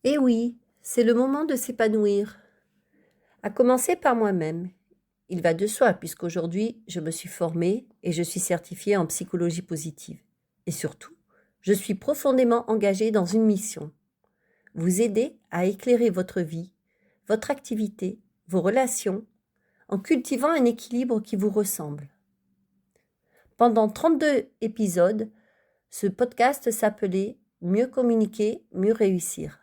Eh oui, c'est le moment de s'épanouir. À commencer par moi-même. Il va de soi, puisqu'aujourd'hui, je me suis formée et je suis certifiée en psychologie positive. Et surtout, je suis profondément engagée dans une mission. Vous aider à éclairer votre vie, votre activité, vos relations, en cultivant un équilibre qui vous ressemble. Pendant 32 épisodes, ce podcast s'appelait Mieux communiquer, mieux réussir.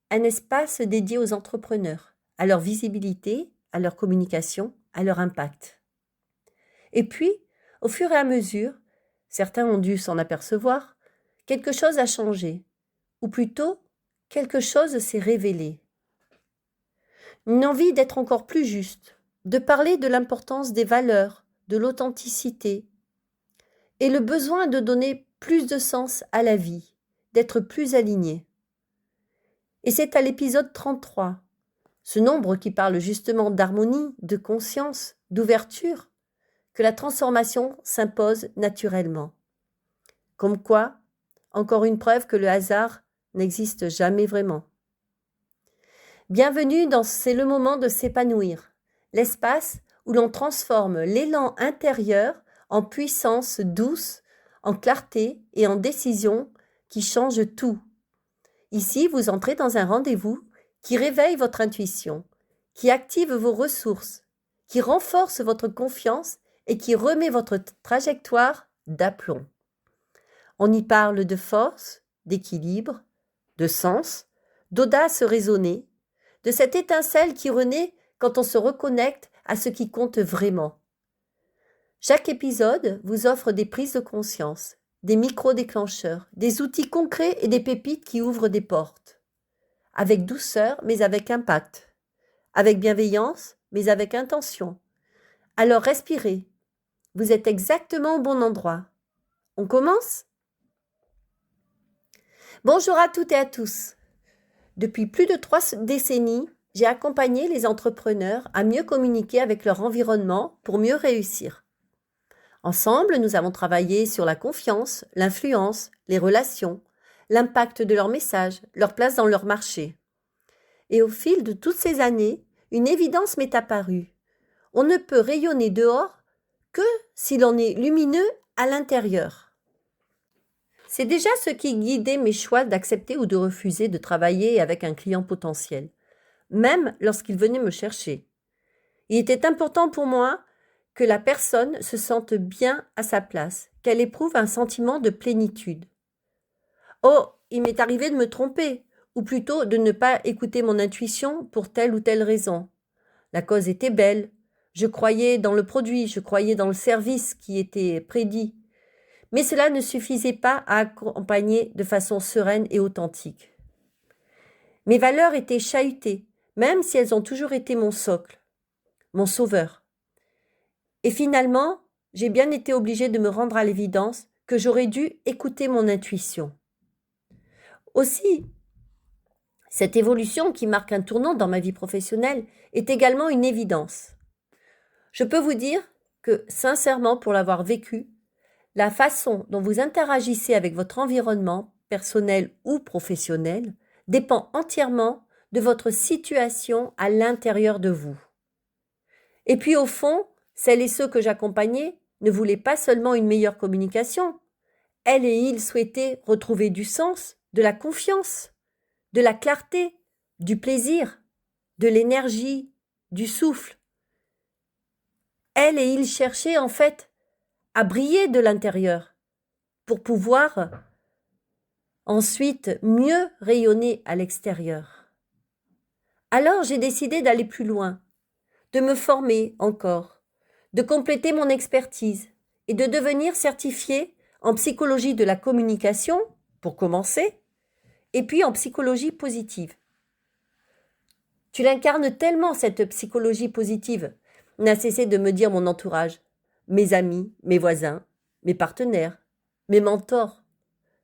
Un espace dédié aux entrepreneurs, à leur visibilité, à leur communication, à leur impact. Et puis, au fur et à mesure, certains ont dû s'en apercevoir, quelque chose a changé, ou plutôt, quelque chose s'est révélé. Une envie d'être encore plus juste, de parler de l'importance des valeurs, de l'authenticité, et le besoin de donner plus de sens à la vie, d'être plus aligné. Et c'est à l'épisode 33, ce nombre qui parle justement d'harmonie, de conscience, d'ouverture, que la transformation s'impose naturellement. Comme quoi, encore une preuve que le hasard n'existe jamais vraiment. Bienvenue dans C'est le moment de s'épanouir, l'espace où l'on transforme l'élan intérieur en puissance douce, en clarté et en décision qui change tout. Ici, vous entrez dans un rendez-vous qui réveille votre intuition, qui active vos ressources, qui renforce votre confiance et qui remet votre trajectoire d'aplomb. On y parle de force, d'équilibre, de sens, d'audace raisonnée, de cette étincelle qui renaît quand on se reconnecte à ce qui compte vraiment. Chaque épisode vous offre des prises de conscience, des micro-déclencheurs, des outils concrets et des pépites qui ouvrent des portes. Avec douceur, mais avec impact. Avec bienveillance, mais avec intention. Alors respirez. Vous êtes exactement au bon endroit. On commence ? Bonjour à toutes et à tous. Depuis plus de 3 décennies, j'ai accompagné les entrepreneurs à mieux communiquer avec leur environnement pour mieux réussir. Ensemble, nous avons travaillé sur la confiance, l'influence, les relations, l'impact de leurs messages, leur place dans leur marché. Et au fil de toutes ces années, une évidence m'est apparue. On ne peut rayonner dehors que si l'on est lumineux à l'intérieur. C'est déjà ce qui guidait mes choix d'accepter ou de refuser de travailler avec un client potentiel, même lorsqu'il venait me chercher. Il était important pour moi que la personne se sente bien à sa place, qu'elle éprouve un sentiment de plénitude. Oh, il m'est arrivé de me tromper, ou plutôt de ne pas écouter mon intuition pour telle ou telle raison. La cause était belle. Je croyais dans le produit, je croyais dans le service qui était prédit. Mais cela ne suffisait pas à accompagner de façon sereine et authentique. Mes valeurs étaient chahutées, même si elles ont toujours été mon socle, mon sauveur. Et finalement, j'ai bien été obligée de me rendre à l'évidence que j'aurais dû écouter mon intuition. Aussi, cette évolution qui marque un tournant dans ma vie professionnelle est également une évidence. Je peux vous dire que, sincèrement, pour l'avoir vécu, la façon dont vous interagissez avec votre environnement, personnel ou professionnel, dépend entièrement de votre situation à l'intérieur de vous. Et puis au fond, celles et ceux que j'accompagnais ne voulaient pas seulement une meilleure communication. Elles et ils souhaitaient retrouver du sens, de la confiance, de la clarté, du plaisir, de l'énergie, du souffle. Elles et ils cherchaient en fait à briller de l'intérieur pour pouvoir ensuite mieux rayonner à l'extérieur. Alors j'ai décidé d'aller plus loin, de me former encore, de compléter mon expertise et de devenir certifiée en psychologie de la communication, pour commencer, et puis en psychologie positive. Tu l'incarnes tellement, cette psychologie positive, n'a cessé de me dire mon entourage, mes amis, mes voisins, mes partenaires, mes mentors,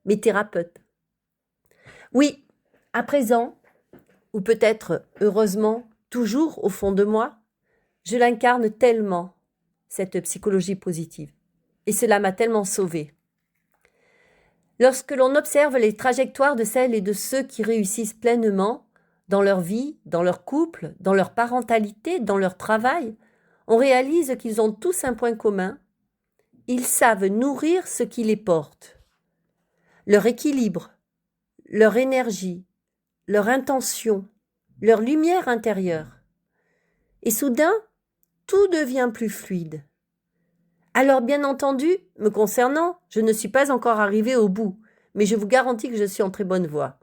mes thérapeutes. Oui, à présent, ou peut-être heureusement, toujours au fond de moi, je l'incarne tellement, cette psychologie positive. Et cela m'a tellement sauvée. Lorsque l'on observe les trajectoires de celles et de ceux qui réussissent pleinement dans leur vie, dans leur couple, dans leur parentalité, dans leur travail, on réalise qu'ils ont tous un point commun. Ils savent nourrir ce qui les porte. Leur équilibre, leur énergie, leur intention, leur lumière intérieure. Et soudain, tout devient plus fluide. Alors bien entendu, me concernant, je ne suis pas encore arrivée au bout, mais je vous garantis que je suis en très bonne voie.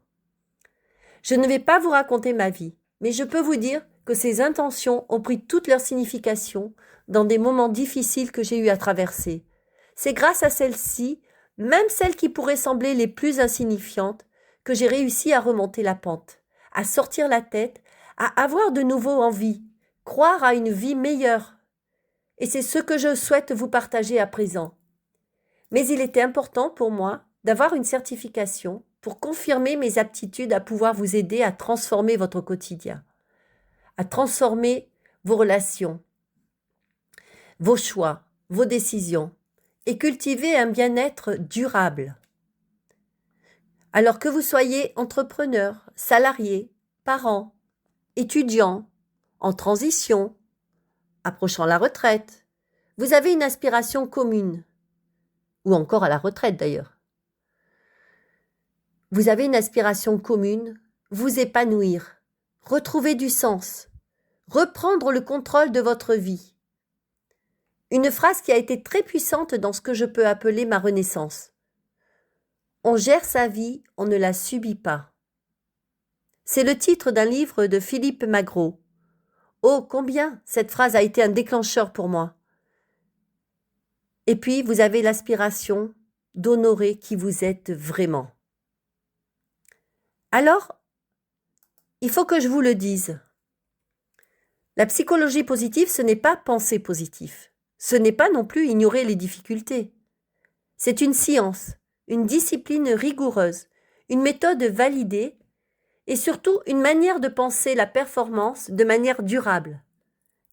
Je ne vais pas vous raconter ma vie, mais je peux vous dire que ces intentions ont pris toute leur signification dans des moments difficiles que j'ai eu à traverser. C'est grâce à celles-ci, même celles qui pourraient sembler les plus insignifiantes, que j'ai réussi à remonter la pente, à sortir la tête, à avoir de nouveau envie, croire à une vie meilleure. Et c'est ce que je souhaite vous partager à présent. Mais il était important pour moi d'avoir une certification pour confirmer mes aptitudes à pouvoir vous aider à transformer votre quotidien, à transformer vos relations, vos choix, vos décisions et cultiver un bien-être durable. Alors que vous soyez entrepreneur, salarié, parent, étudiant, en transition, approchant la retraite, vous avez une aspiration commune, ou encore à la retraite d'ailleurs. Vous avez une aspiration commune, vous épanouir, retrouver du sens, reprendre le contrôle de votre vie. Une phrase qui a été très puissante dans ce que je peux appeler ma renaissance. On gère sa vie, on ne la subit pas. C'est le titre d'un livre de Philippe Magro. Oh, combien cette phrase a été un déclencheur pour moi. Et puis, vous avez l'aspiration d'honorer qui vous êtes vraiment. Alors, il faut que je vous le dise. La psychologie positive, ce n'est pas penser positif. Ce n'est pas non plus ignorer les difficultés. C'est une science, une discipline rigoureuse, une méthode validée et surtout une manière de penser la performance de manière durable.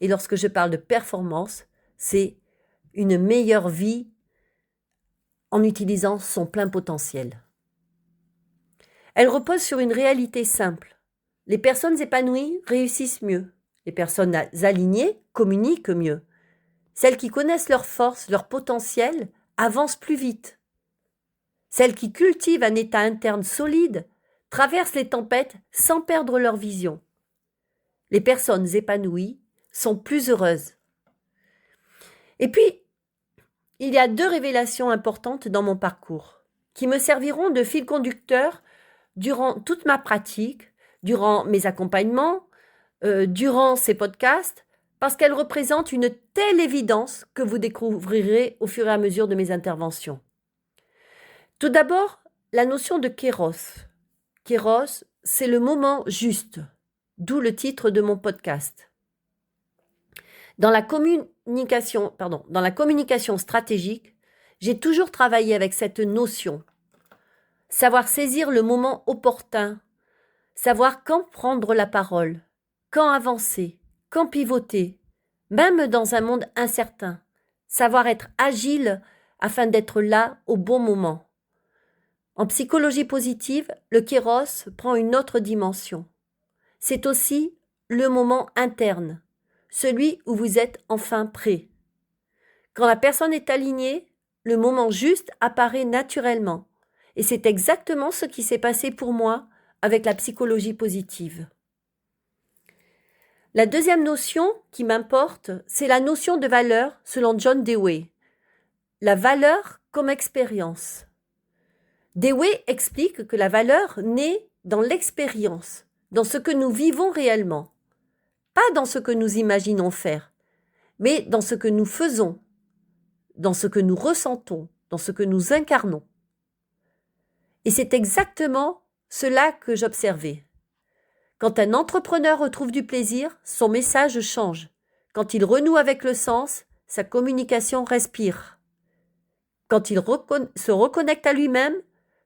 Et lorsque je parle de performance, c'est une meilleure vie en utilisant son plein potentiel. Elle repose sur une réalité simple. Les personnes épanouies réussissent mieux. Les personnes alignées communiquent mieux. Celles qui connaissent leurs forces, leur potentiel, avancent plus vite. Celles qui cultivent un état interne solide traversent les tempêtes sans perdre leur vision. Les personnes épanouies sont plus heureuses. Et puis, il y a 2 révélations importantes dans mon parcours qui me serviront de fil conducteur durant toute ma pratique, durant mes accompagnements, durant ces podcasts, parce qu'elles représentent une telle évidence que vous découvrirez au fur et à mesure de mes interventions. Tout d'abord, la notion de Kairos. Kairos, c'est le moment juste, d'où le titre de mon podcast. Dans la communication stratégique, j'ai toujours travaillé avec cette notion. Savoir saisir le moment opportun, savoir quand prendre la parole, quand avancer, quand pivoter, même dans un monde incertain, savoir être agile afin d'être là au bon moment. En psychologie positive, le Kairos prend une autre dimension. C'est aussi le moment interne, celui où vous êtes enfin prêt. Quand la personne est alignée, le moment juste apparaît naturellement. Et c'est exactement ce qui s'est passé pour moi avec la psychologie positive. La deuxième notion qui m'importe, c'est la notion de valeur selon John Dewey. La valeur comme expérience. Dewey explique que la valeur naît dans l'expérience, dans ce que nous vivons réellement. Pas dans ce que nous imaginons faire, mais dans ce que nous faisons, dans ce que nous ressentons, dans ce que nous incarnons. Et c'est exactement cela que j'observais. Quand un entrepreneur retrouve du plaisir, son message change. Quand il renoue avec le sens, sa communication respire. Quand il se reconnecte à lui-même,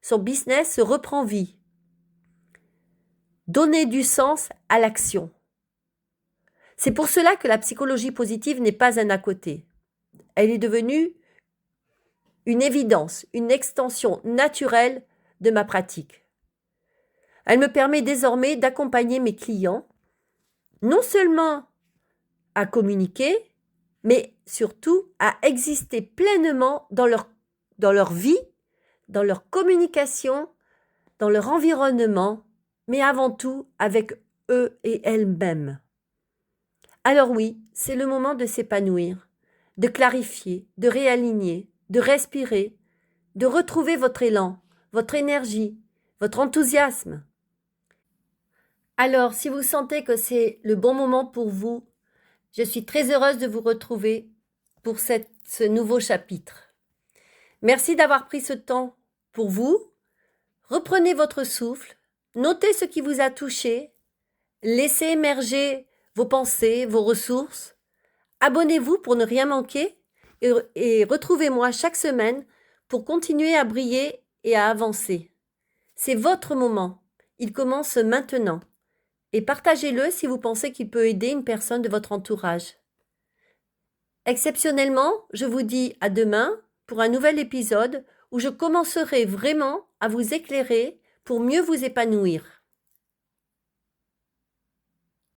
son business reprend vie. Donner du sens à l'action. C'est pour cela que la psychologie positive n'est pas un à côté. Elle est devenue une évidence, une extension naturelle de ma pratique. Elle me permet désormais d'accompagner mes clients, non seulement à communiquer, mais surtout à exister pleinement dans leur vie, dans leur communication, dans leur environnement, mais avant tout avec eux et elles-mêmes. Alors oui, c'est le moment de s'épanouir, de clarifier, de réaligner, de respirer, de retrouver votre élan, votre énergie, votre enthousiasme. Alors, si vous sentez que c'est le bon moment pour vous, je suis très heureuse de vous retrouver pour ce nouveau chapitre. Merci d'avoir pris ce temps pour vous. Reprenez votre souffle, notez ce qui vous a touché, laissez émerger vos pensées, vos ressources. Abonnez-vous pour ne rien manquer et retrouvez-moi chaque semaine pour continuer à briller et à avancer. C'est votre moment. Il commence maintenant. Et partagez-le si vous pensez qu'il peut aider une personne de votre entourage. Exceptionnellement, je vous dis à demain pour un nouvel épisode où je commencerai vraiment à vous éclairer pour mieux vous épanouir.